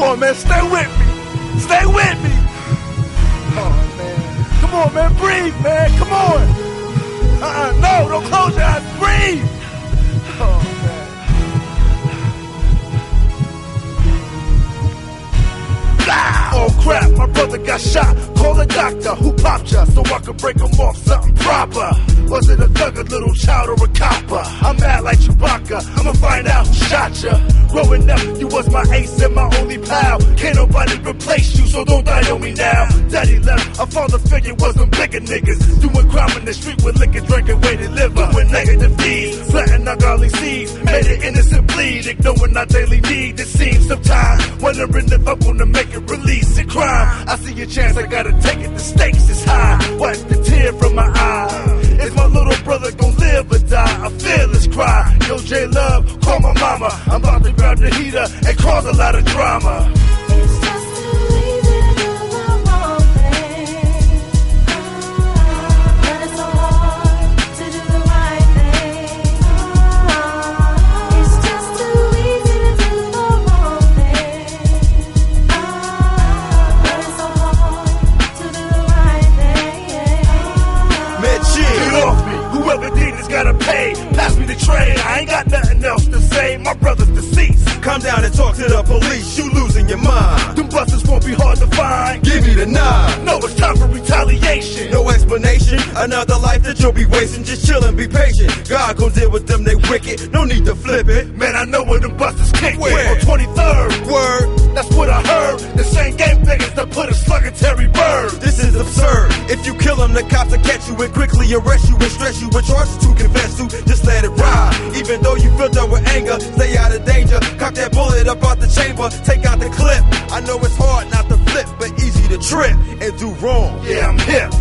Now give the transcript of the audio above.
on, man, stay with me. Stay with me. Oh, man. Come on, man, breathe, man, come on. No, don't close your eyes, breathe. Oh, man. Oh crap, my brother got shot. Call the doctor, who popped ya so I could break him off something proper. Was it a thug, a little child, or a copper? I'm mad like Chewbacca, I'ma find out who shot ya. Growing up, you was my ace and my only pal. Can't nobody replace you, so don't die on me now. Daddy left, a father figure was them bigger niggas. Doing crime in the street with liquor, drinking weighted liver. Doing negative deeds, planting ungodly seeds. Made it innocent bleed, ignoring our daily need. It seems sometimes, wondering if I'm gonna make it release a crime. I see a chance, I gotta take it, the stakes is high. Wipe the tear from my eye. Is my little brother gon' live or die? A fearless cry. Yo, J-Love, call my mama. I'm about to grab the heater and cause a lot of drama. It's just too easy to do the wrong thing. But it's so hard to do the right thing. It's just too easy to do the wrong thing. But it's so hard to do the right thing. Man, chill. Get off me. Whoever did this gotta pay. Pass me the tray. I ain't got nothing else to say. My brother's deceased. Come down and talk to the police, you losing your mind. Them busters won't be hard to find. Give me the nine. No, it's time for retaliation. No explanation, another life that you'll be wasting. Just chill and be patient. God gon' deal with them, they wicked. No need to flip it. Man, I know where them busters kick. Where? On 23rd. Word, That's what I heard. The same game niggas that put a slug in Terry Bird. this is absurd. If you kill them, the cops will catch you and quickly arrest you and stress you with charges to confess to. Just let it ride. Even though you filled up with anger, stay out of danger. Cock that bullet up out the chamber, take out the clip. I know it's hard not to flip, but easy to trip and do wrong. Yeah, I'm hip.